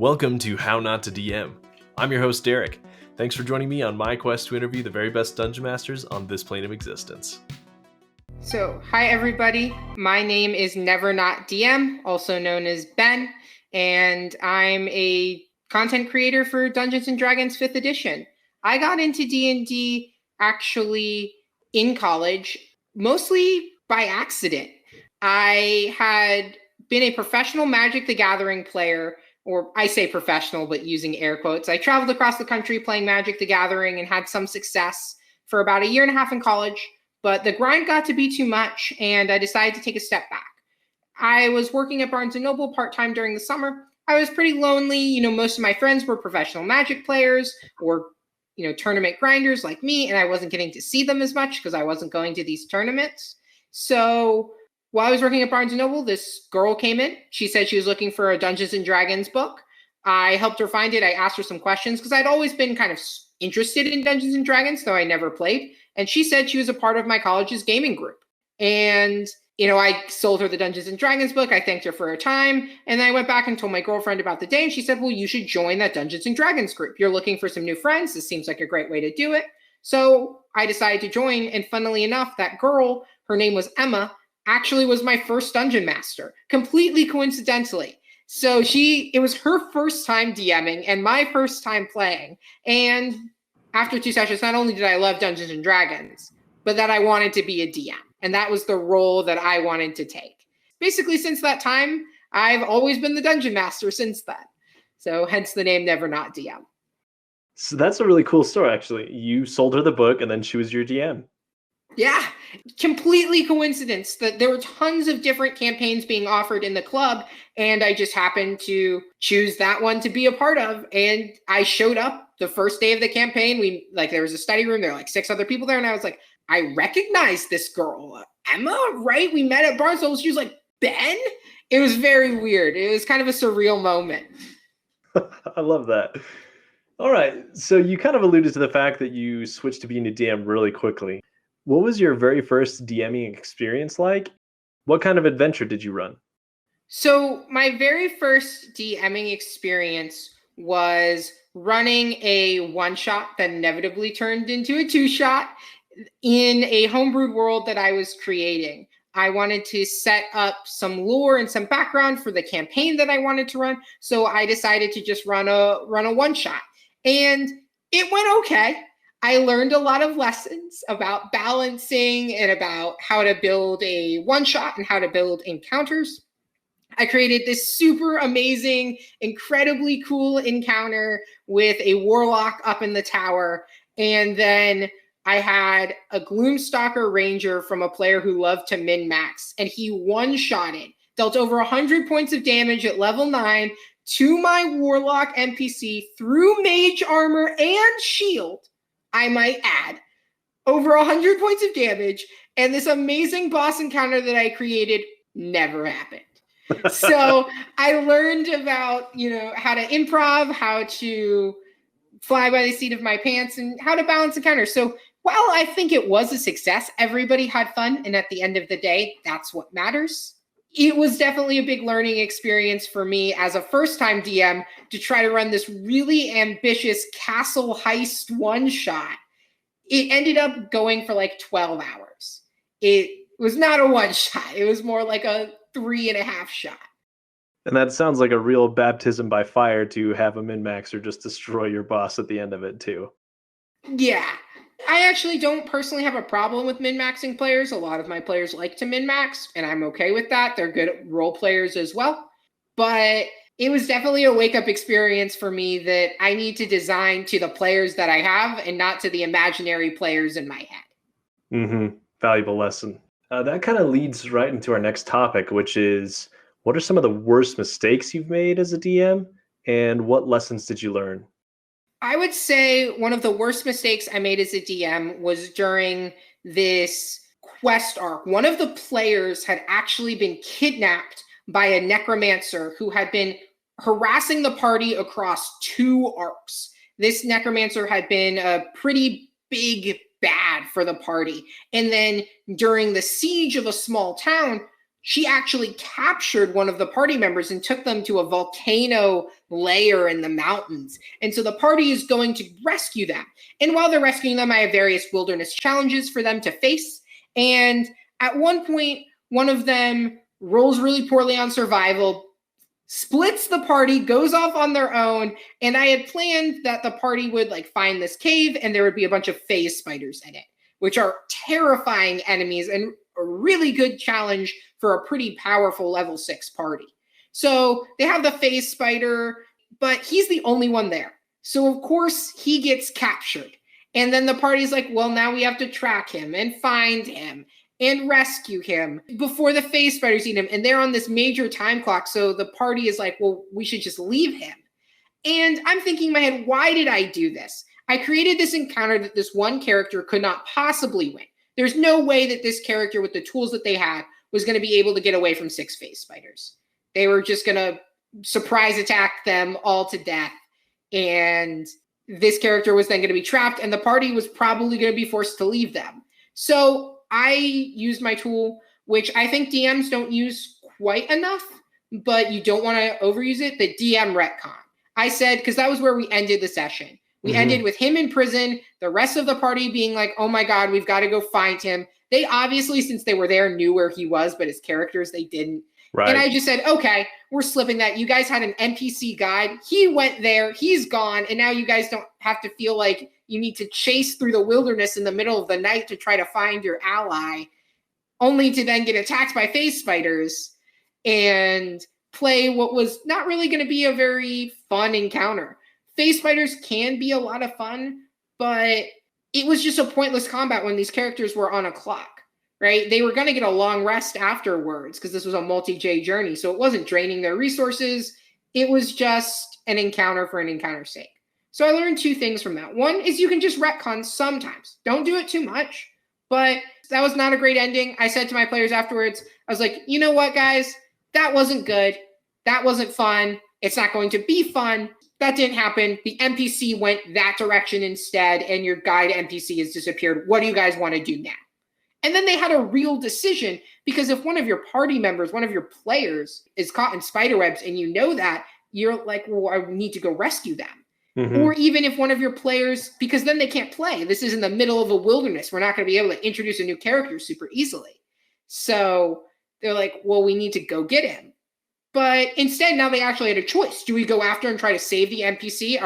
Welcome to How Not to DM. I'm your host, Derek. Thanks for joining me on my quest to interview the very best dungeon masters on this plane of existence. So, hi everybody. My name is NeverNotDM, also known as Ben, and I'm a content creator for Dungeons & Dragons 5th edition. I got into D&D actually in college, mostly by accident. I had been a professional Magic the Gathering player, or I say professional, but using air quotes. I traveled across the country playing Magic the Gathering and had some success for about a year and a half in college, but the grind got to be too much and I decided to take a step back. I was working at Barnes & Noble part-time during the summer. I was pretty lonely. Most of my friends were professional Magic players or, tournament grinders like me, and I wasn't getting to see them as much because I wasn't going to these tournaments. So while I was working at Barnes & Noble, this girl came in. She said she was looking for a Dungeons & Dragons book. I helped her find it. I asked her some questions because I'd always been kind of interested in Dungeons & Dragons, though I never played. And she said she was a part of my college's gaming group. And, I sold her the Dungeons & Dragons book. I thanked her for her time. And then I went back and told my girlfriend about the day. And she said, well, you should join that Dungeons & Dragons group. You're looking for some new friends. This seems like a great way to do it. So I decided to join. And funnily enough, that girl, her name was Emma, actually was my first dungeon master, completely coincidentally. So it was her first time DMing and my first time playing. And after 2 sessions, not only did I love Dungeons & Dragons, but that I wanted to be a DM. And that was the role that I wanted to take. Basically, since that time, I've always been the dungeon master since then. So hence the name NeverNotDM. So that's a really cool story, actually. You sold her the book and then she was your DM. Yeah, completely coincidence that there were tons of different campaigns being offered in the club, and I just happened to choose that one to be a part of. And I showed up the first day of the campaign. There was a study room, there were 6 other people there, and I was like, I recognize this girl, Emma, right? We met at Barnes & Noble. She was like, Ben? It was very weird. It was kind of a surreal moment. I love that. All right, so you kind of alluded to the fact that you switched to being a DM really quickly. What was your very first DMing experience like? What kind of adventure did you run? So my very first DMing experience was running a one-shot that inevitably turned into a 2-shot in a homebrewed world that I was creating. I wanted to set up some lore and some background for the campaign that I wanted to run, so I decided to just run a one-shot. And it went okay. I learned a lot of lessons about balancing and about how to build a one-shot and how to build encounters. I created this super amazing, incredibly cool encounter with a warlock up in the tower. And then I had a Gloomstalker Ranger from a player who loved to min-max, and he one-shotted, dealt over 100 points of damage at level 9 to my warlock NPC through mage armor and shield, I might add, over 100 points of damage, and this amazing boss encounter that I created never happened. So I learned about, how to improv, how to fly by the seat of my pants, and how to balance encounters. So while I think it was a success, everybody had fun, and at the end of the day, that's what matters. It was definitely a big learning experience for me as a first-time DM to try to run this really ambitious castle heist one-shot. It ended up going for 12 hours. It was not a one-shot. It was more like a 3.5 shot. And that sounds like a real baptism by fire to have a min-max or just destroy your boss at the end of it, too. Yeah. I actually don't personally have a problem with min-maxing players. A lot of my players like to min-max, and I'm okay with that. They're good role players as well. But it was definitely a wake-up experience for me that I need to design to the players that I have and not to the imaginary players in my head. Valuable lesson. That kind of leads right into our next topic, which is, what are some of the worst mistakes you've made as a DM, and what lessons did you learn? I would say one of the worst mistakes I made as a DM was during this quest arc. One of the players had actually been kidnapped by a necromancer who had been harassing the party across 2 arcs. This necromancer had been a pretty big bad for the party. And then during the siege of a small town, she actually captured one of the party members and took them to a volcano lair in the mountains. And so the party is going to rescue them. And while they're rescuing them, I have various wilderness challenges for them to face. And at one point, one of them rolls really poorly on survival, splits the party, goes off on their own. And I had planned that the party would like find this cave and there would be a bunch of phase spiders in it, which are terrifying enemies and a really good challenge for a pretty powerful level 6 party. So they have the phase spider, but he's the only one there. So of course he gets captured. And then the party's like, well, now we have to track him and find him and rescue him before the phase spiders eat him. And they're on this major time clock. So the party is like, well, we should just leave him. And I'm thinking in my head, why did I do this? I created this encounter that this one character could not possibly win. There's no way that this character with the tools that they had was going to be able to get away from 6 phase spiders. They were just going to surprise attack them all to death. And this character was then going to be trapped and the party was probably going to be forced to leave them. So I used my tool, which I think DMs don't use quite enough, but you don't want to overuse it, the DM retcon. I said, because that was where we ended the session. We ended with him in prison, the rest of the party being like, oh my God, we've got to go find him. They obviously, since they were there, knew where he was, but his characters, they didn't. Right. And I just said, okay, we're slipping that. You guys had an NPC guide. He went there, he's gone. And now you guys don't have to feel like you need to chase through the wilderness in the middle of the night to try to find your ally, only to then get attacked by phase spiders and play what was not really going to be a very fun encounter. Phase spiders can be a lot of fun, but it was just a pointless combat when these characters were on a clock, right? They were going to get a long rest afterwards because this was a multi-J journey. So it wasn't draining their resources. It was just an encounter for an encounter's sake. So I learned 2 things from that. One is you can just retcon sometimes. Don't do it too much, but that was not a great ending. I said to my players afterwards, I was like, you know what, guys? That wasn't good. That wasn't fun. It's not going to be fun. That didn't happen. The NPC went that direction instead, and your guide NPC has disappeared. What do you guys want to do now? And then they had a real decision, because if one of your party members, one of your players is caught in spider webs and you know that, you're like, well, I need to go rescue them. Or even if one of your players, because then they can't play. This is in the middle of a wilderness. We're not going to be able to introduce a new character super easily. So they're like, well, we need to go get him. But instead, now they actually had a choice. Do we go after and try to save the NPC?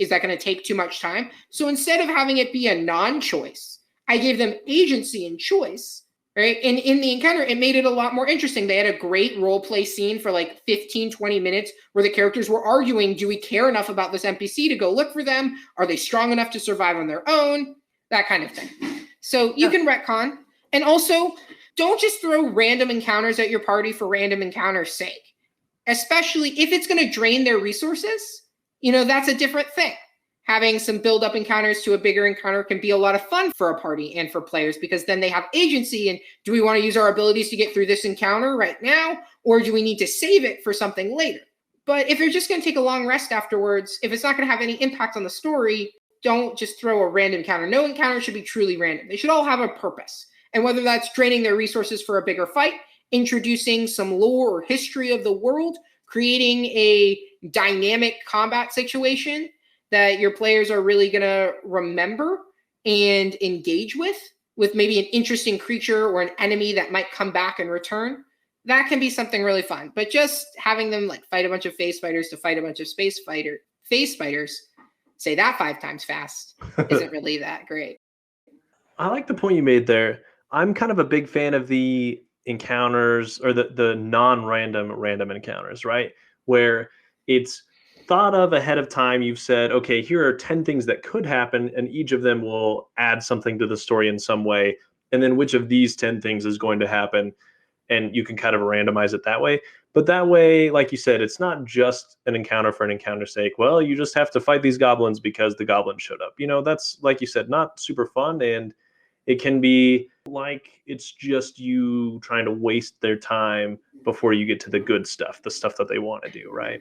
Is that going to take too much time? So instead of having it be a non-choice, I gave them agency and choice, right? And in the encounter, it made it a lot more interesting. They had a great role play scene for like 15, 20 minutes where the characters were arguing, do we care enough about this NPC to go look for them? Are they strong enough to survive on their own? That kind of thing. So you can retcon. And also, don't just throw random encounters at your party for random encounters' sake, especially if it's going to drain their resources. You know, that's a different thing. Having some build-up encounters to a bigger encounter can be a lot of fun for a party and for players, because then they have agency. And do we want to use our abilities to get through this encounter right now, or do we need to save it for something later? But if you're just going to take a long rest afterwards, if it's not going to have any impact on the story, don't just throw a random encounter. No encounter should be truly random. They should all have a purpose. And whether that's draining their resources for a bigger fight, introducing some lore or history of the world, creating a dynamic combat situation that your players are really going to remember and engage with maybe an interesting creature or an enemy that might come back and return, that can be something really fun. But just having them like fight a bunch of phase spiders to fight a bunch of phase spiders, say that 5 times fast, isn't really that great. I like the point you made there. I'm kind of a big fan of the encounters, or the non-random random encounters, right? Where it's thought of ahead of time. You've said, okay, here are 10 things that could happen, and each of them will add something to the story in some way. And then which of these 10 things is going to happen? And you can kind of randomize it that way. But that way, like you said, it's not just an encounter for an encounter's sake. Well, you just have to fight these goblins because the goblins showed up. You know, that's, like you said, not super fun. And it can be like it's just you trying to waste their time before you get to the good stuff, the stuff that they want to do, right?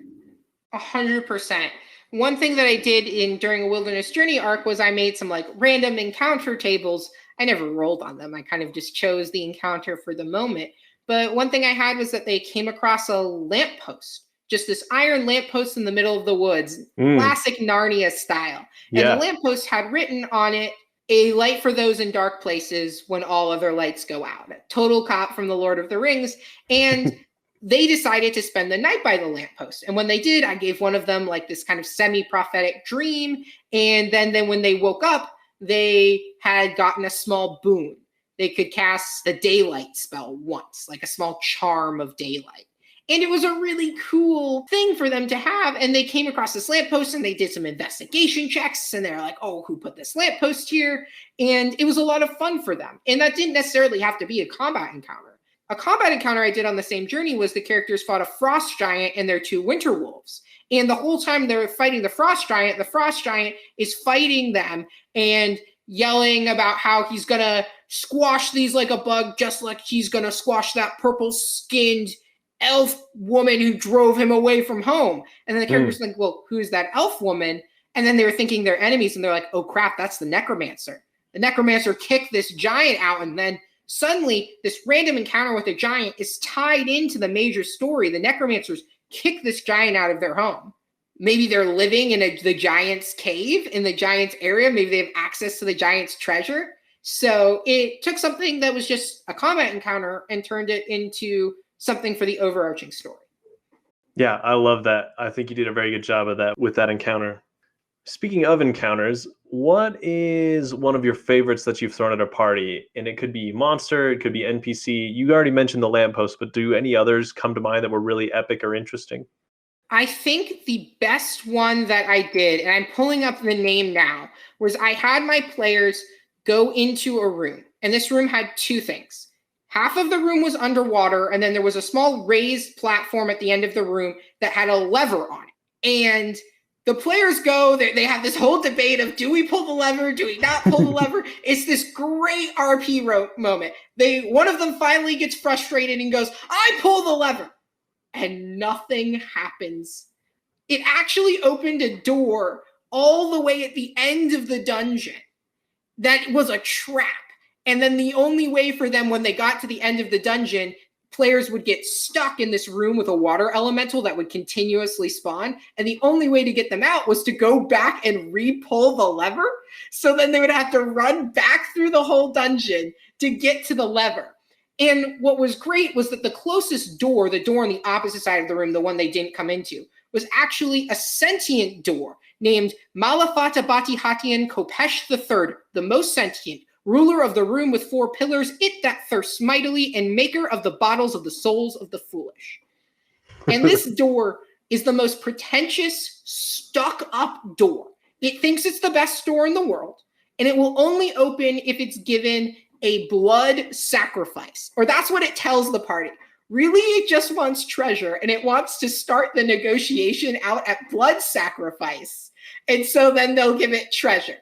100%. One thing that I did during a wilderness journey arc was I made some like random encounter tables. I never rolled on them. I kind of just chose the encounter for the moment. But one thing I had was that they came across a lamppost, just this iron lamppost in the middle of the woods, classic Narnia style. And the lamppost had written on it, "A light for those in dark places when all other lights go out." A total cop from the Lord of the Rings. And they decided to spend the night by the lamppost. And when they did, I gave one of them like this kind of semi-prophetic dream. And then when they woke up, they had gotten a small boon. They could cast the daylight spell once, like a small charm of daylight. And it was a really cool thing for them to have. And they came across this lamppost and they did some investigation checks. And they're like, oh, who put this lamppost here? And it was a lot of fun for them. And that didn't necessarily have to be a combat encounter. A combat encounter I did on the same journey was the characters fought a frost giant and their 2 winter wolves. And the whole time they're fighting the frost giant is fighting them and yelling about how he's going to squash these like a bug, just like he's going to squash that purple-skinned elf woman who drove him away from home. And then the character's like, well, who's that elf woman? And then they were thinking they're enemies, and they're like, oh, crap, that's the necromancer. The necromancer kicked this giant out, and then suddenly this random encounter with a giant is tied into the major story. The necromancers kick this giant out of their home. Maybe they're living in the giant's cave, in the giant's area. Maybe they have access to the giant's treasure. So it took something that was just a combat encounter and turned it into something for the overarching story. Yeah, I love that. I think you did a very good job of that with that encounter. Speaking of encounters, what is one of your favorites that you've thrown at a party? And it could be monster, it could be NPC. You already mentioned the lamppost, but do any others come to mind that were really epic or interesting? I think the best one that I did, and I'm pulling up the name now, was I had my players go into a room. And this room had 2 things. Half of the room was underwater, and then there was a small raised platform at the end of the room that had a lever on it. And the players go, they have this whole debate of, do we pull the lever? Do we not pull the lever? It's this great RP moment. One of them finally gets frustrated and goes, I pull the lever. And nothing happens. It actually opened a door all the way at the end of the dungeon that was a trap. And then the only way for them, when they got to the end of the dungeon, players would get stuck in this room with a water elemental that would continuously spawn. And the only way to get them out was to go back and re-pull the lever. So then they would have to run back through the whole dungeon to get to the lever. And what was great was that the closest door, the door on the opposite side of the room, the one they didn't come into, was actually a sentient door named Malafata Batihatian Kopesh III, the most sentient, ruler of the room with 4 pillars, it that thirsts mightily, and maker of the bottles of the souls of the foolish. And this door is the most pretentious, stuck-up door. It thinks it's the best door in the world, and it will only open if it's given a blood sacrifice, or that's what it tells the party. Really, it just wants treasure, and it wants to start the negotiation out at blood sacrifice. And so then they'll give it treasure.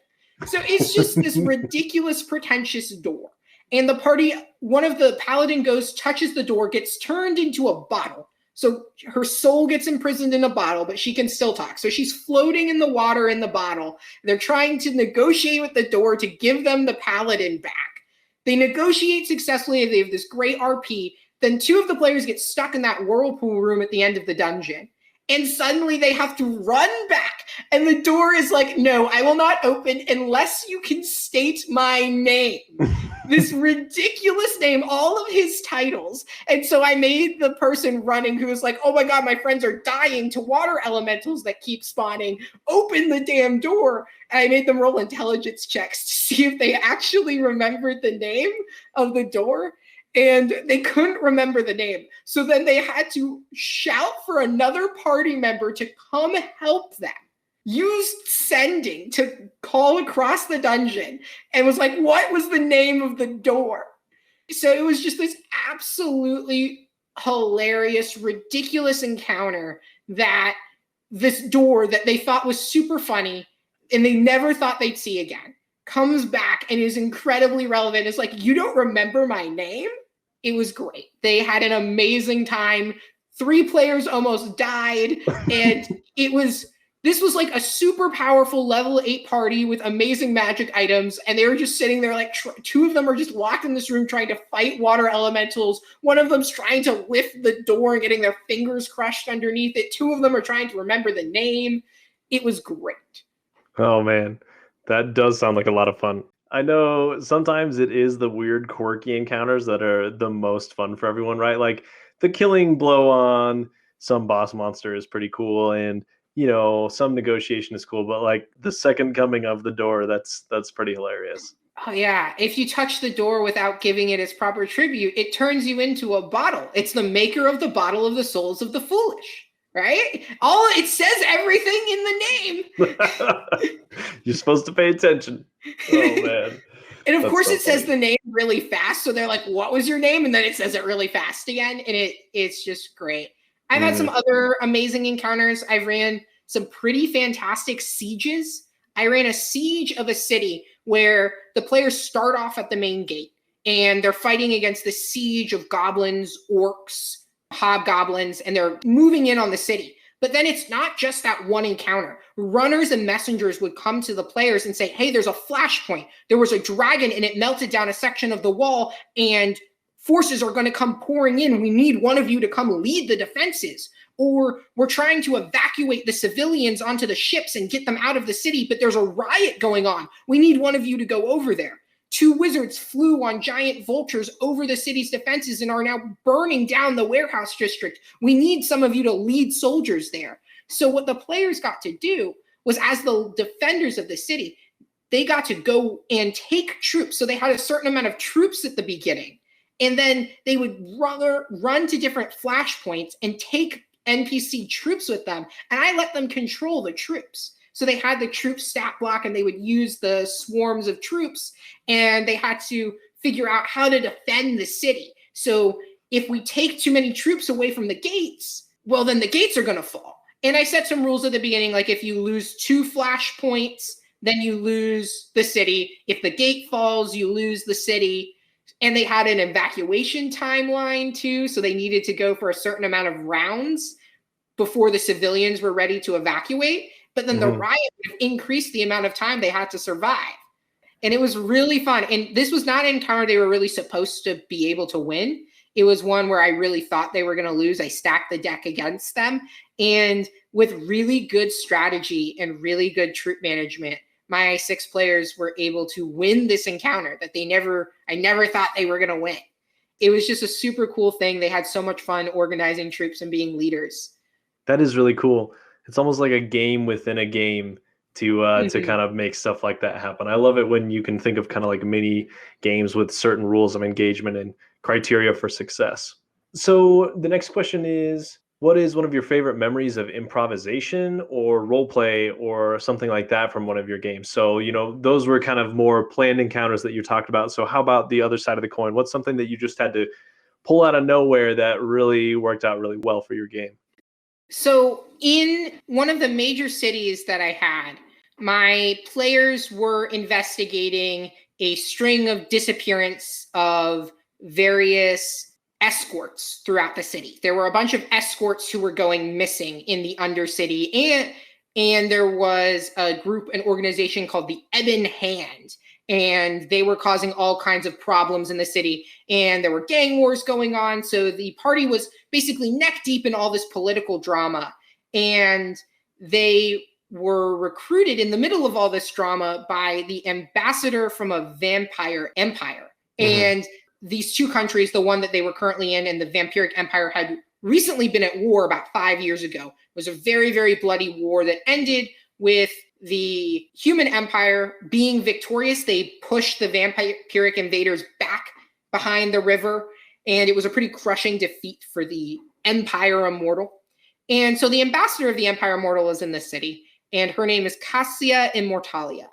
So it's just this ridiculous, pretentious door. And the party, one of the paladin goes, touches the door, gets turned into a bottle. So her soul gets imprisoned in a bottle, but she can still talk. So she's floating in the water in the bottle. They're trying to negotiate with the door to give them the paladin back. They negotiate successfully. They have this great RP. Then 2 of the players get stuck in that whirlpool room at the end of the dungeon. And suddenly they have to run back. And the door is like, no, I will not open unless you can state my name. This ridiculous name, all of his titles. And so I made the person running who was like, oh my God, my friends are dying to water elementals that keep spawning. Open the damn door. And I made them roll intelligence checks to see if they actually remembered the name of the door. And they couldn't remember the name. So then they had to shout for another party member to come help them. Used sending to call across the dungeon and was like, what was the name of the door? So it was just this absolutely hilarious, ridiculous encounter that this door that they thought was super funny and they never thought they'd see again comes back and is incredibly relevant. It's like, you don't remember my name? It was great. They had an amazing time. 3 players almost died. And it was This was like a super powerful level 8 party with amazing magic items, and they were just sitting there like two of them are just locked in this room trying to fight water elementals. One of them's trying to lift the door and getting their fingers crushed underneath it. Two of them are trying to remember the name. It was great. Oh man, that does sound like a lot of fun. I know sometimes it is the weird, quirky encounters that are the most fun for everyone, right? Like the killing blow on some boss monster is pretty cool, and some negotiation is cool, but like the second coming of the door, that's pretty hilarious. Oh yeah, if you touch the door without giving it its proper tribute, it turns you into a bottle. It's the maker of the bottle of the souls of the foolish, right? It says everything in the name. You're supposed to pay attention. Oh man. And of course it says the name really fast, so they're like, what was your name? And then it says it really fast again, and it's just great. I've had some other amazing encounters. I ran some pretty fantastic sieges. I ran a siege of a city where the players start off at the main gate, and they're fighting against the siege of goblins, orcs, hobgoblins, and they're moving in on the city. But then it's not just that one encounter. Runners and messengers would come to the players and say, hey, there's a flashpoint. There was a dragon, and it melted down a section of the wall, and forces are going to come pouring in. We need one of you to come lead the defenses. Or we're trying to evacuate the civilians onto the ships and get them out of the city, but there's a riot going on. We need one of you to go over there. 2 wizards flew on giant vultures over the city's defenses and are now burning down the warehouse district. We need some of you to lead soldiers there. So what the players got to do was, as the defenders of the city, they got to go and take troops. So they had a certain amount of troops at the beginning. And then they would run to different flashpoints and take NPC troops with them. And I let them control the troops. So they had the troop stat block, and they would use the swarms of troops, and they had to figure out how to defend the city. So if we take too many troops away from the gates, well, then the gates are going to fall. And I set some rules at the beginning, like if you lose 2 flashpoints, then you lose the city. If the gate falls, you lose the city. And they had an evacuation timeline too, so they needed to go for a certain amount of rounds before the civilians were ready to evacuate. But then the riot would have increased the amount of time they had to survive. And it was really fun. And this was not an encounter they were really supposed to be able to win. It was one where I really thought they were going to lose. I stacked the deck against them. And with really good strategy and really good troop management, my 6 players were able to win this encounter that I never thought they were going to win. It was just a super cool thing. They had so much fun organizing troops and being leaders. That is really cool. It's almost like a game within a game to kind of make stuff like that happen. I love it when you can think of kind of like mini games with certain rules of engagement and criteria for success. So the next question is, what is one of your favorite memories of improvisation or role play or something like that from one of your games? So, those were kind of more planned encounters that you talked about. So how about the other side of the coin? What's something that you just had to pull out of nowhere that really worked out really well for your game? So in one of the major cities that I had, my players were investigating a string of disappearance of various escorts throughout the city. There were a bunch of escorts who were going missing in the Undercity, and there was an organization called the Ebon Hand, and they were causing all kinds of problems in the city, and there were gang wars going on. So the party was basically neck deep in all this political drama, and they were recruited in the middle of all this drama by the ambassador from a vampire empire. And these 2 countries, the one that they were currently in and the vampiric empire, had recently been at war about 5 years ago. It was a very, very bloody war that ended with the human empire being victorious. They pushed the vampiric invaders back behind the river, and it was a pretty crushing defeat for the Empire Immortal. And so the ambassador of the Empire Immortal is in this city, and her name is Cassia Immortalia.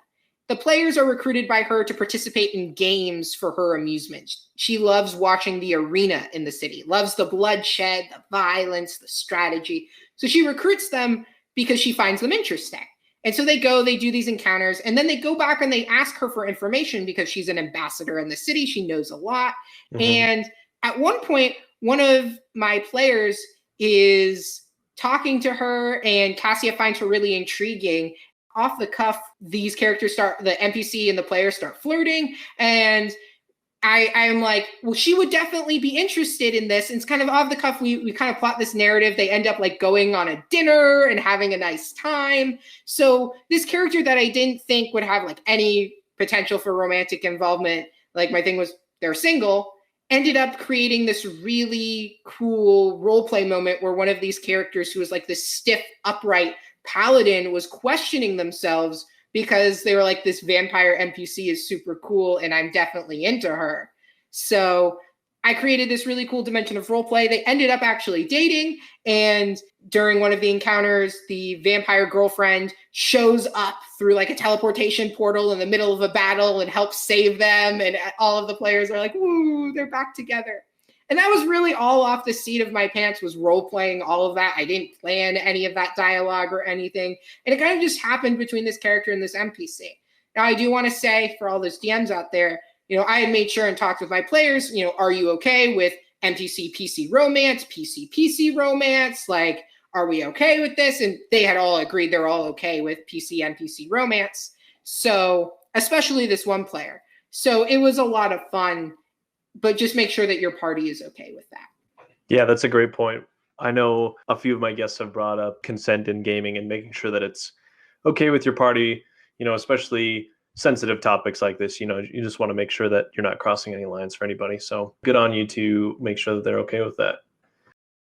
The players are recruited by her to participate in games for her amusement. She loves watching the arena in the city, loves the bloodshed, the violence, the strategy. So she recruits them because she finds them interesting. And so they do these encounters, and then they go back and they ask her for information because she's an ambassador in the city. She knows a lot. And at one point, one of my players is talking to her, and Cassia finds her really intriguing. Off the cuff, these characters the NPC and the player start flirting, and I'm like, well, she would definitely be interested in this. And it's kind of off the cuff. We kind of plot this narrative. They end up like going on a dinner and having a nice time. So this character that I didn't think would have like any potential for romantic involvement, like my thing was they're single, ended up creating this really cool role play moment where one of these characters, who was like this stiff, upright paladin, was questioning themselves because they were like, this vampire NPC is super cool and I'm definitely into her. So I created this really cool dimension of roleplay. They ended up actually dating, and during one of the encounters, the vampire girlfriend shows up through like a teleportation portal in the middle of a battle and helps save them, and all of the players are like, woo, they're back together. And that was really all off the seat of my pants, was role-playing all of that. I didn't plan any of that dialogue or anything. And it kind of just happened between this character and this NPC. Now, I do want to say, for all those DMs out there, I had made sure and talked with my players, are you okay with NPC PC romance, PC romance? Like, are we okay with this? And they had all agreed they're all okay with PC NPC romance. So, especially this one player. So it was a lot of fun. But just make sure that your party is okay with that. Yeah, that's a great point. I know a few of my guests have brought up consent in gaming and making sure that it's okay with your party, especially sensitive topics like this. You just want to make sure that you're not crossing any lines for anybody. So good on you to make sure that they're okay with that.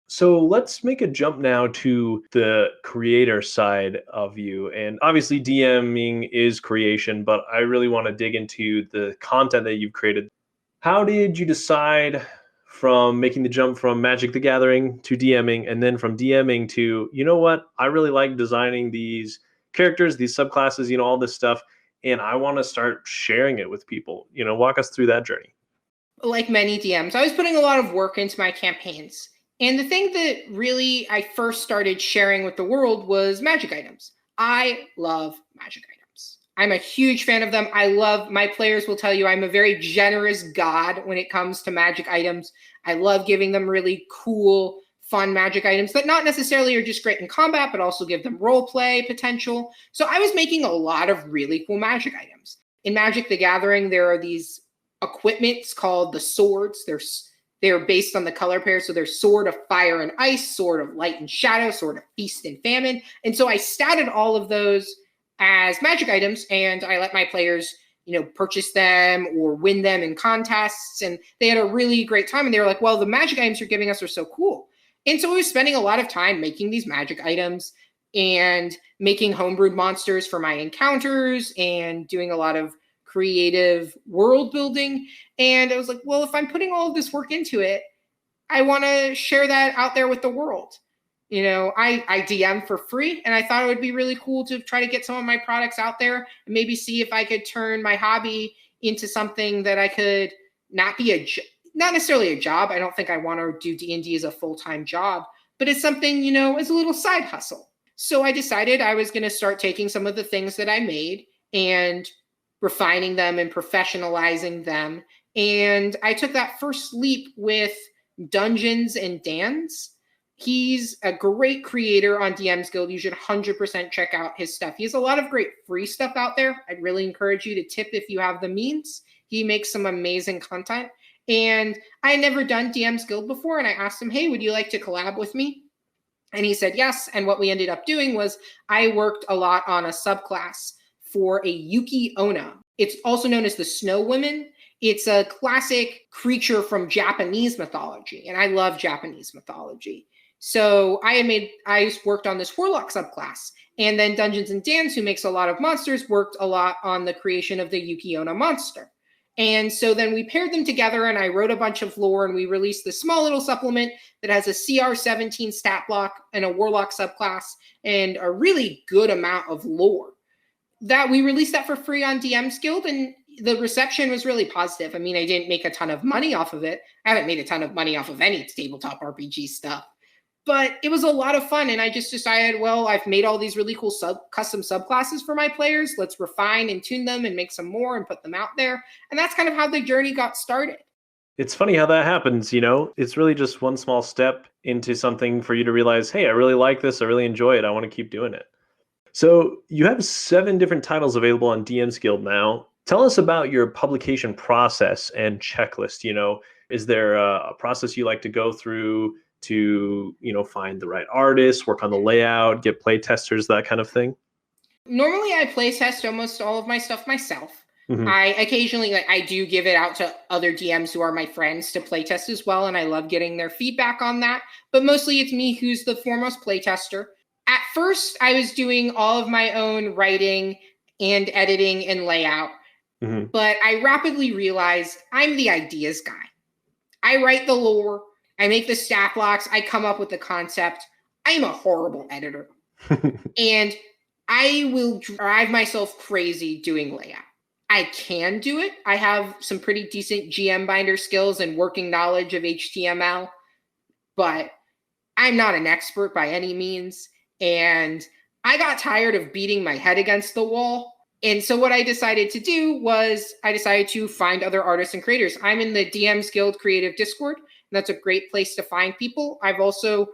So let's make a jump now to the creator side of you. And obviously DMing is creation, but I really want to dig into the content that you've created. How did you decide from making the jump from Magic the Gathering to DMing, and then from DMing to, I really like designing these characters, these subclasses, all this stuff, and I want to start sharing it with people? Walk us through that journey. Like many DMs, I was putting a lot of work into my campaigns. And the thing that really I first started sharing with the world was magic items. I love magic items. I'm a huge fan of them. My players will tell you I'm a very generous god when it comes to magic items. I love giving them really cool, fun magic items that not necessarily are just great in combat, but also give them role play potential. So I was making a lot of really cool magic items. In Magic the Gathering, there are these equipments called the swords. They're based on the color pair. So there's Sword of Fire and Ice, Sword of Light and Shadow, Sword of Feast and Famine. And so I statted all of those as magic items, and I let my players, purchase them or win them in contests. And they had a really great time. And they were like, well, the magic items you're giving us are so cool. And so I was spending a lot of time making these magic items and making homebrewed monsters for my encounters and doing a lot of creative world building. And I was like, well, if I'm putting all of this work into it, I want to share that out there with the world. I DM for free, and I thought it would be really cool to try to get some of my products out there and maybe see if I could turn my hobby into something that I could not necessarily a job. I don't think I want to do D&D as a full-time job, but it's something, as a little side hustle. So I decided I was going to start taking some of the things that I made and refining them and professionalizing them. And I took that first leap with Dungeons and Dan's. He's a great creator on DM's Guild. You should 100% check out his stuff. He has a lot of great free stuff out there. I'd really encourage you to tip if you have the means. He makes some amazing content. And I had never done DM's Guild before, and I asked him, hey, would you like to collab with me? And he said yes. And what we ended up doing was I worked a lot on a subclass for a Yuki Onna. It's also known as the Snow Women. It's a classic creature from Japanese mythology, and I love Japanese mythology. So I worked on this Warlock subclass, and then Dungeons and Dan's, who makes a lot of monsters, worked a lot on the creation of the Yuki Onna monster. And so then we paired them together, and I wrote a bunch of lore, and we released this small little supplement that has a CR17 stat block and a Warlock subclass and a really good amount of lore. That we released that for free on DM's Guild, and the reception was really positive. I mean, I didn't make a ton of money off of it. I haven't made a ton of money off of any tabletop RPG stuff. But it was a lot of fun, and I just decided, well, I've made all these really cool custom subclasses for my players. Let's refine and tune them and make some more and put them out there. And that's kind of how the journey got started. It's funny how that happens, you know? It's really just one small step into something for you to realize, hey, I really like this. I really enjoy it. I want to keep doing it. So you have 7 different titles available on DM's Guild now. Tell us about your publication process and checklist. Is there a process you like to go through to, find the right artists, work on the layout, get play testers, that kind of thing? Normally, I play test almost all of my stuff myself. Mm-hmm. I occasionally, I do give it out to other DMs who are my friends to play test as well, and I love getting their feedback on that. But mostly it's me who's the foremost play tester. At first, I was doing all of my own writing and editing and layout, but I rapidly realized I'm the ideas guy. I write the lore, I make the stat blocks, I come up with the concept. I'm a horrible editor. And I will drive myself crazy doing layout. I can do it. I have some pretty decent GM binder skills and working knowledge of HTML, but I'm not an expert by any means. And I got tired of beating my head against the wall. And so what I decided to do was I decided to find other artists and creators. I'm in the DM's Guild Creative Discord, and that's a great place to find people. I've also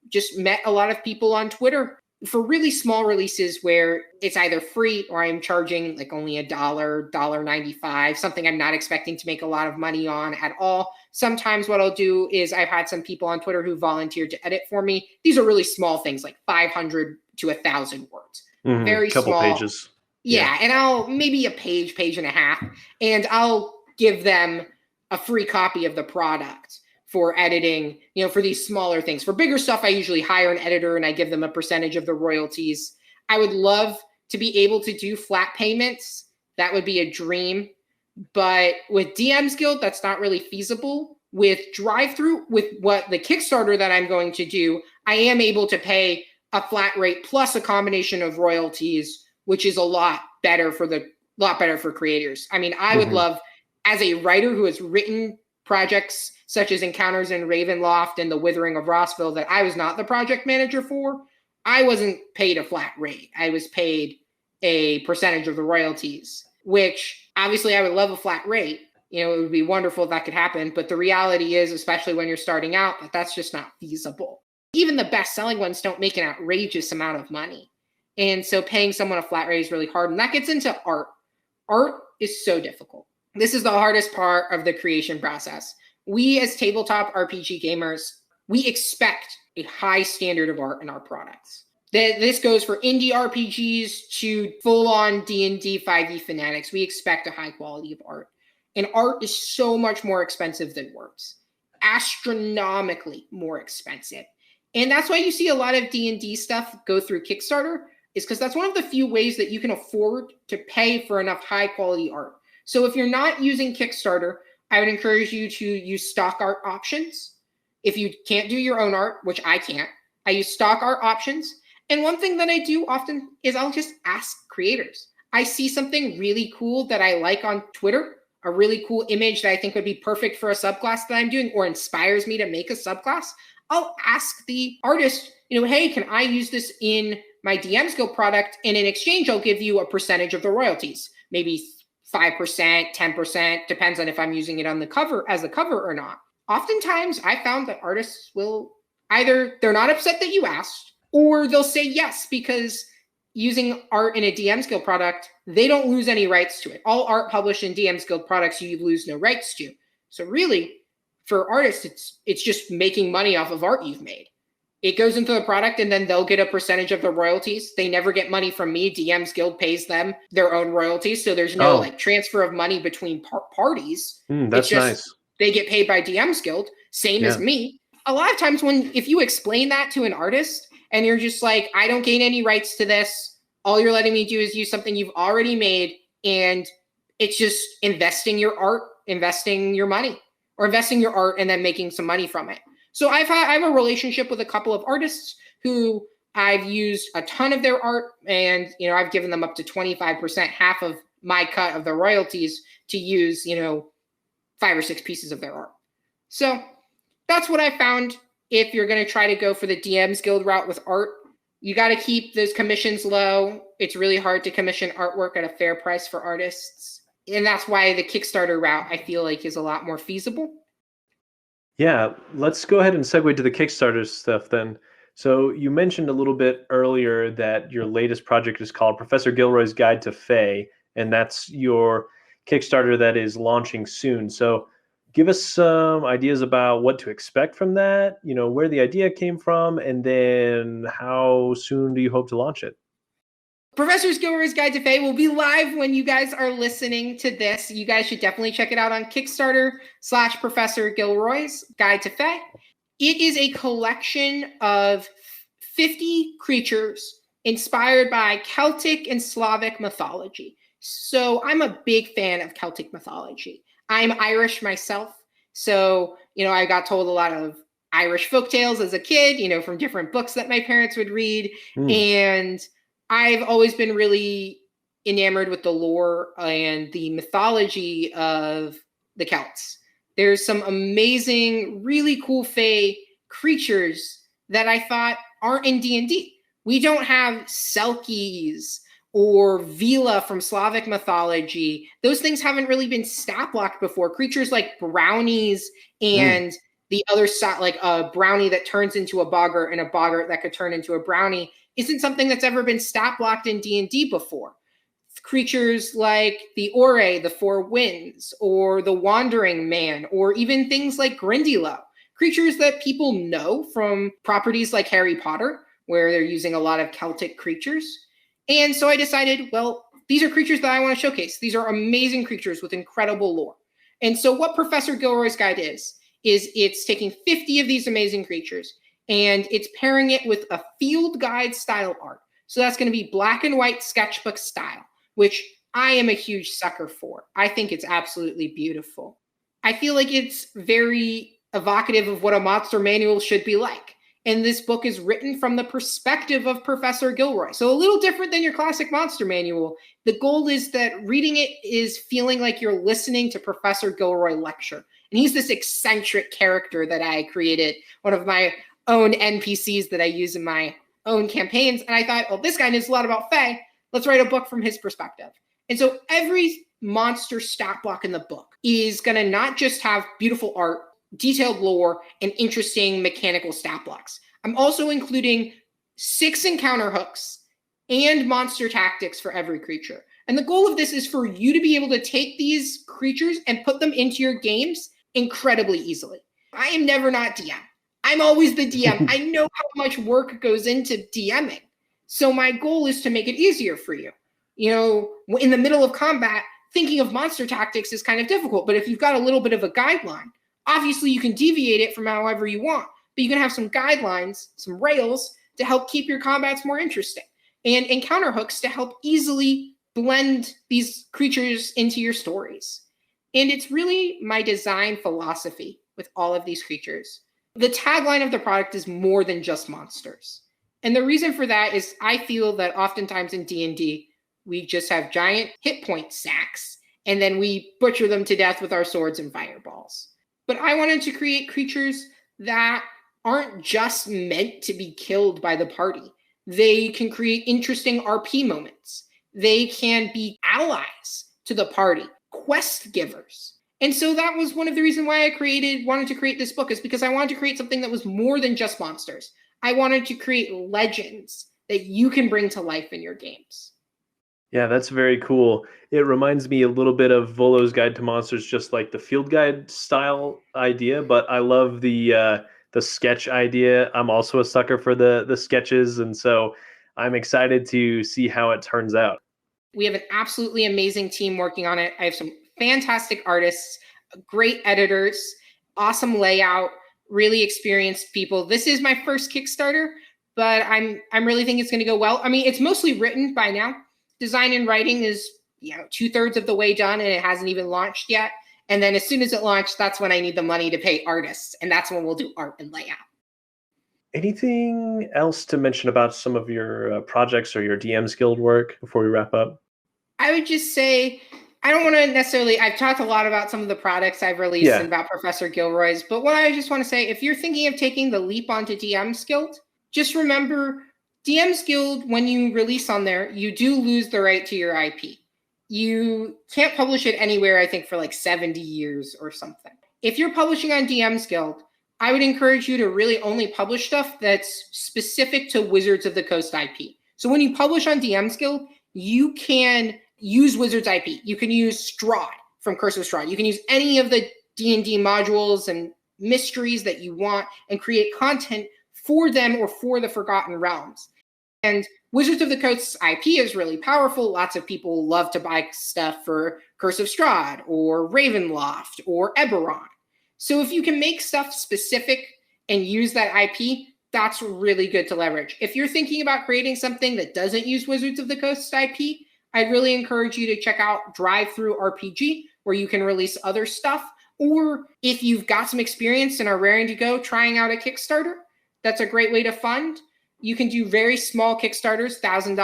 just met a lot of people on Twitter for really small releases where it's either free or I'm charging like only $1, $1.95, something I'm not expecting to make a lot of money on at all. Sometimes what I'll do is I've had some people on Twitter who volunteered to edit for me. These are really small things, like 500 to 1,000 words. Very couple small. Pages. Yeah, and I'll maybe a page and a half, and I'll give them a free copy of the product for editing, for these smaller things. For bigger stuff, I usually hire an editor and I give them a percentage of the royalties. I would love to be able to do flat payments. That would be a dream. But with DM's Guild, that's not really feasible. With Drivethru, with what the Kickstarter that I'm going to do, I am able to pay a flat rate plus a combination of royalties, which is a lot better for creators. I mean, I would love, as a writer who has written projects such as Encounters in Ravenloft and The Withering of Rossville that I was not the project manager for, I wasn't paid a flat rate. I was paid a percentage of the royalties, which obviously I would love a flat rate. It would be wonderful if that could happen. But the reality is, especially when you're starting out, that's just not feasible. Even the best-selling ones don't make an outrageous amount of money. And so paying someone a flat rate is really hard. And that gets into art. Art is so difficult. This is the hardest part of the creation process. We as tabletop RPG gamers, we expect a high standard of art in our products. This goes for indie RPGs to full-on DandD 5e fanatics. We expect a high quality of art. And art is so much more expensive than words. Astronomically more expensive. And that's why you see a lot of DandD stuff go through Kickstarter, is because that's one of the few ways that you can afford to pay for enough high-quality art. So if you're not using Kickstarter, I would encourage you to use stock art options. If you can't do your own art, which I can't, I use stock art options. And one thing that I do often is I'll just ask creators. I see something really cool that I like on Twitter, a really cool image that I think would be perfect for a subclass that I'm doing or inspires me to make a subclass. I'll ask the artist, hey, can I use this in my DM's Guild product? And in exchange, I'll give you a percentage of the royalties, maybe 5%, 10%, depends on if I'm using it on the cover as a cover or not. Oftentimes, I found that artists will either, they're not upset that you asked, or they'll say yes, because using art in a DM's Guild product, they don't lose any rights to it. All art published in DM's Guild products, you lose no rights to. So really, for artists, it's just making money off of art you've made. It goes into the product and then they'll get a percentage of the royalties. They never get money from me. DM's Guild pays them their own royalties. So there's no transfer of money between parties. That's just nice. They get paid by DM's Guild, same as me. A lot of times if you explain that to an artist and you're just like, I don't gain any rights to this. All you're letting me do is use something you've already made. And it's just investing your art, investing your money, or investing your art and then making some money from it. So I have a relationship with a couple of artists who I've used a ton of their art, and I've given them up to 25%, half of my cut of the royalties, to use 5 or 6 pieces of their art. So that's what I found. If you're going to try to go for the DM's Guild route with art, you got to keep those commissions low. It's really hard to commission artwork at a fair price for artists, and that's why the Kickstarter route I feel like is a lot more feasible. Yeah, let's go ahead and segue to the Kickstarter stuff then. So you mentioned a little bit earlier that your latest project is called Professor Gilroy's Guide to Fae, and that's your Kickstarter that is launching soon. So give us some ideas about what to expect from that, where the idea came from, and then how soon do you hope to launch it? Professor Gilroy's Guide to Fae will be live when you guys are listening to this. You guys should definitely check it out on Kickstarter/Professor Gilroy's Guide to Fae. It is a collection of 50 creatures inspired by Celtic and Slavic mythology. So I'm a big fan of Celtic mythology. I'm Irish myself. So, I got told a lot of Irish folktales as a kid, from different books that my parents would read. And I've always been really enamored with the lore and the mythology of the Celts. There's some amazing, really cool fae creatures that I thought aren't in D&D. We don't have Selkies or Vila from Slavic mythology. Those things haven't really been stat blocked before. Creatures like brownies and the other side, like a brownie that turns into a boggart and a boggart that could turn into a brownie, isn't something that's ever been stat blocked in D&D before. Creatures like the Ore, the Four Winds, or the Wandering Man, or even things like Grindylow. Creatures that people know from properties like Harry Potter, where they're using a lot of Celtic creatures. And so I decided, well, these are creatures that I want to showcase. These are amazing creatures with incredible lore. And so what Professor Gilroy's Guide is it's taking 50 of these amazing creatures and it's pairing it with a field guide style art. So that's going to be black and white sketchbook style, which I am a huge sucker for. I think it's absolutely beautiful. I feel like it's very evocative of what a monster manual should be like. And this book is written from the perspective of Professor Gilroy. So a little different than your classic monster manual. The goal is that reading it is feeling like you're listening to Professor Gilroy lecture. And he's this eccentric character that I created, one of my own NPCs that I use in my own campaigns. And I thought, well, this guy knows a lot about Fae. Let's write a book from his perspective. And so every monster stat block in the book is going to not just have beautiful art, detailed lore, and interesting mechanical stat blocks. I'm also including 6 encounter hooks and monster tactics for every creature. And the goal of this is for you to be able to take these creatures and put them into your games incredibly easily. I am NeverNotDM. I'm always the DM. I know how much work goes into DMing. So my goal is to make it easier for you. In the middle of combat, thinking of monster tactics is kind of difficult. But if you've got a little bit of a guideline, obviously you can deviate it from however you want. But you can have some guidelines, some rails to help keep your combats more interesting. And encounter hooks to help easily blend these creatures into your stories. And it's really my design philosophy with all of these creatures. The tagline of the product is more than just monsters. And the reason for that is I feel that oftentimes in D&D, we just have giant hit point sacks, and then we butcher them to death with our swords and fireballs. But I wanted to create creatures that aren't just meant to be killed by the party. They can create interesting RP moments. They can be allies to the party, quest givers. And so that was one of the reasons why I wanted to create this book, is because I wanted to create something that was more than just monsters. I wanted to create legends that you can bring to life in your games. Yeah, that's very cool. It reminds me a little bit of Volo's Guide to Monsters, just like the field guide style idea, but I love the sketch idea. I'm also a sucker for the sketches, and so I'm excited to see how it turns out. We have an absolutely amazing team working on it. I have some fantastic artists, great editors, awesome layout, really experienced people. This is my first Kickstarter, but I'm really thinking it's going to go well. I mean, it's mostly written by now. Design and writing is 2/3 of the way done, and it hasn't even launched yet. And then as soon as it launched, that's when I need the money to pay artists, and that's when we'll do art and layout. Anything else to mention about some of your projects or your DM's Guild work before we wrap up? I would just say, I don't want to necessarily, I've talked a lot about some of the products I've released and about Professor Gilroy's, but what I just want to say, if you're thinking of taking the leap onto DM's Guild, just remember DM's Guild, when you release on there, you do lose the right to your IP. You can't publish it anywhere, I think, for like 70 years or something. If you're publishing on DM's Guild, I would encourage you to really only publish stuff that's specific to Wizards of the Coast IP. So when you publish on DM's Guild, you can use Wizards IP. You can use Strahd from Curse of Strahd. You can use any of the D&D modules and mysteries that you want and create content for them or for the Forgotten Realms. And Wizards of the Coast's IP is really powerful. Lots of people love to buy stuff for Curse of Strahd or Ravenloft or Eberron. So if you can make stuff specific and use that IP, that's really good to leverage. If you're thinking about creating something that doesn't use Wizards of the Coast IP, I'd really encourage you to check out Drivethru RPG, where you can release other stuff. Or if you've got some experience and are raring to go trying out a Kickstarter, that's a great way to fund. You can do very small Kickstarters, $1,000,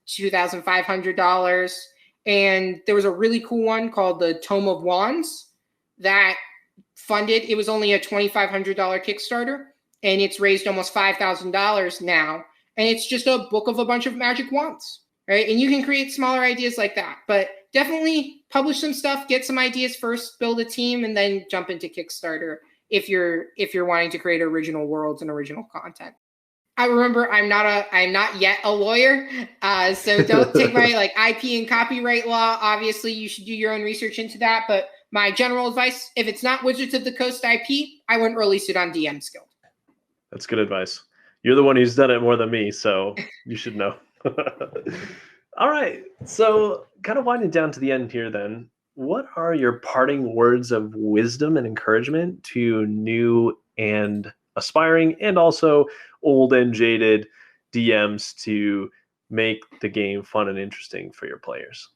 $2,500. And there was a really cool one called the Tome of Wands that funded. It was only a $2,500 Kickstarter, and it's raised almost $5,000 now. And it's just a book of a bunch of magic wands, right? And you can create smaller ideas like that. But definitely publish some stuff, get some ideas first, build a team, and then jump into Kickstarter if you're wanting to create original worlds and original content. I remember I'm not yet a lawyer, so don't take my IP and copyright law. Obviously, you should do your own research into that. But my general advice, if it's not Wizards of the Coast IP, I wouldn't release it on DM's Guild. That's good advice. You're the one who's done it more than me, so you should know. All right, so kind of winding down to the end here then, what are your parting words of wisdom and encouragement to new and aspiring and also old and jaded DMs to make the game fun and interesting for your players?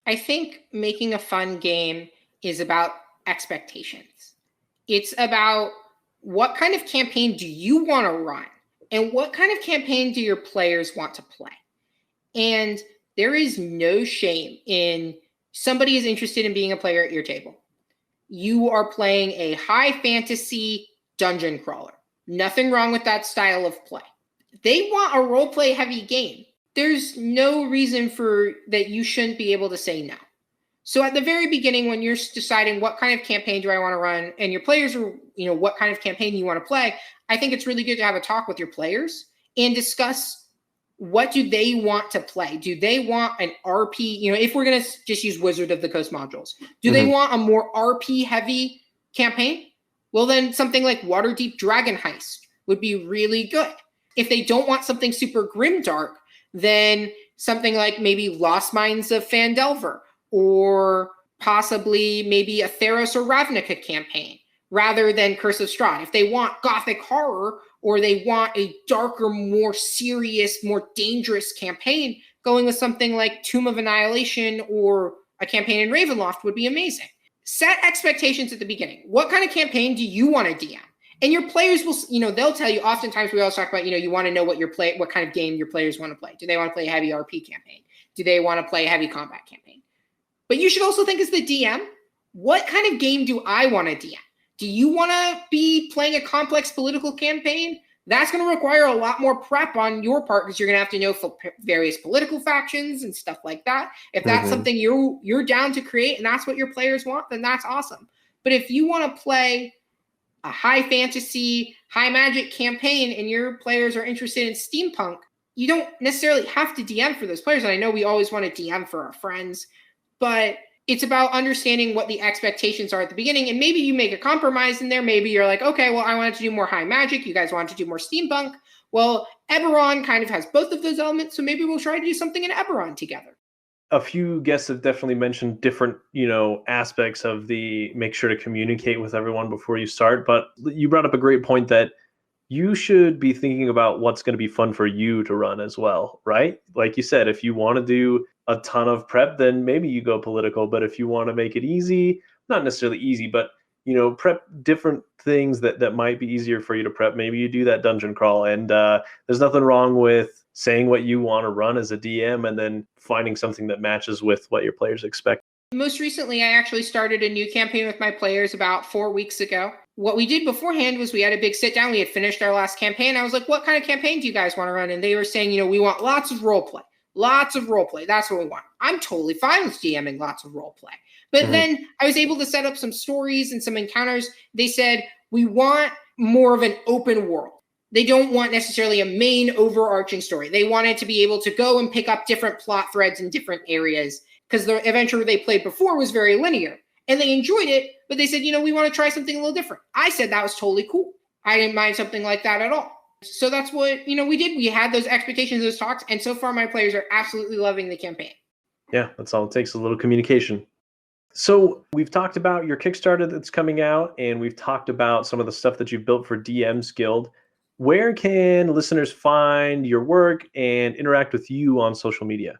I think making a fun game is about expectations. It's about what kind of campaign do you want to run and what kind of campaign do your players want to play? And there is no shame in somebody is interested in being a player at your table. You are playing a high fantasy dungeon crawler. Nothing wrong with that style of play. They want a role play heavy game. There's no reason for that you shouldn't be able to say no. So at the very beginning, when you're deciding what kind of campaign do I want to run, and your players are, what kind of campaign you want to play, I think it's really good to have a talk with your players and discuss what do they want to play. Do they want an RP? If we're going to just use Wizard of the Coast modules, do they want a more RP heavy campaign? Well, then something like Waterdeep Dragon Heist would be really good. If they don't want something super grimdark, then something like maybe Lost Mines of Phandelver, or possibly maybe a Theros or Ravnica campaign rather than Curse of Strahd. If they want gothic horror or they want a darker, more serious, more dangerous campaign, going with something like Tomb of Annihilation or a campaign in Ravenloft would be amazing. Set expectations at the beginning. What kind of campaign do you want to DM? And your players will, they'll tell you. Oftentimes we always talk about, you want to know what kind of game your players want to play. Do they want to play a heavy RP campaign? Do they want to play a heavy combat campaign? But you should also think as the DM, what kind of game do I want to DM? Do you want to be playing a complex political campaign? That's going to require a lot more prep on your part because you're going to have to know various political factions and stuff like that. If that's something you're down to create and that's what your players want, then that's awesome. But if you want to play a high fantasy, high magic campaign and your players are interested in steampunk, you don't necessarily have to DM for those players. And I know we always want to DM for our friends, but it's about understanding what the expectations are at the beginning. And maybe you make a compromise in there. Maybe you're like, okay, well, I wanted to do more high magic. You guys wanted to do more steampunk. Well, Eberron kind of has both of those elements. So maybe we'll try to do something in Eberron together. A few guests have definitely mentioned different, aspects of the make sure to communicate with everyone before you start. But you brought up a great point that you should be thinking about what's going to be fun for you to run as well, right? Like you said, if you want to do a ton of prep, then maybe you go political. But if you want to make it easy, not necessarily easy, but prep different things that might be easier for you to prep. Maybe you do that dungeon crawl, and there's nothing wrong with saying what you want to run as a DM and then finding something that matches with what your players expect. Most recently, I actually started a new campaign with my players about 4 weeks ago. What we did beforehand was we had a big sit down. We had finished our last campaign. I was like, what kind of campaign do you guys want to run? And they were saying, we want lots of role play. Lots of role play. That's what we want. I'm totally fine with DMing lots of role play. But then I was able to set up some stories and some encounters. They said, we want more of an open world. They don't want necessarily a main overarching story. They wanted to be able to go and pick up different plot threads in different areas, because the adventure they played before was very linear and they enjoyed it, but they said, we want to try something a little different. I said that was totally cool. I didn't mind something like that at all. So that's what, we did. We had those expectations, those talks, and so far my players are absolutely loving the campaign. Yeah, that's all it takes, a little communication. So we've talked about your Kickstarter that's coming out, and we've talked about some of the stuff that you've built for DM's Guild. Where can listeners find your work and interact with you on social media?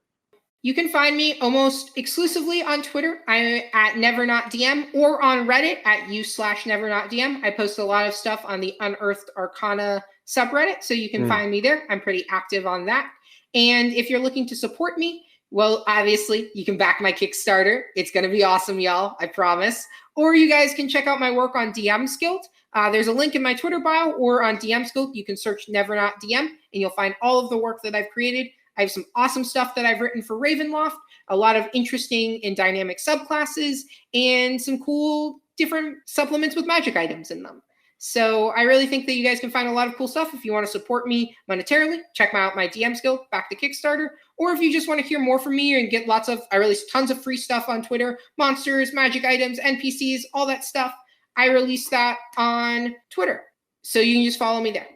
You can find me almost exclusively on Twitter. I'm at NeverNotDM, or on Reddit at u/NeverNotDM. I post a lot of stuff on the Unearthed Arcana subreddit, so you can find me there. I'm pretty active on that. And if you're looking to support me, well, obviously, you can back my Kickstarter. It's going to be awesome, y'all, I promise. Or you guys can check out my work on DM's Guild. There's a link in my Twitter bio, or on DM's Guild. You can search NeverNotDM, and you'll find all of the work that I've created. I have some awesome stuff that I've written for Ravenloft, a lot of interesting and dynamic subclasses, and some cool different supplements with magic items in them. So I really think that you guys can find a lot of cool stuff. If you want to support me monetarily, check out my DM's Guild, back to Kickstarter. Or if you just want to hear more from me and get I release tons of free stuff on Twitter, monsters, magic items, NPCs, all that stuff. I release that on Twitter. So you can just follow me there.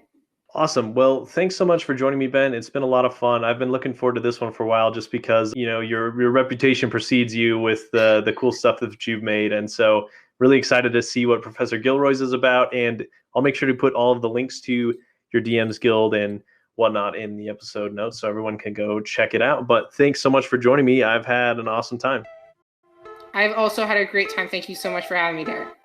Awesome. Well, thanks so much for joining me, Ben. It's been a lot of fun. I've been looking forward to this one for a while, just because, your reputation precedes you with the cool stuff that you've made. And so really excited to see what Professor Gilroy's is about. And I'll make sure to put all of the links to your DM's Guild and whatnot in the episode notes, so everyone can go check it out. But thanks so much for joining me. I've had an awesome time. I've also had a great time. Thank you so much for having me, Derek.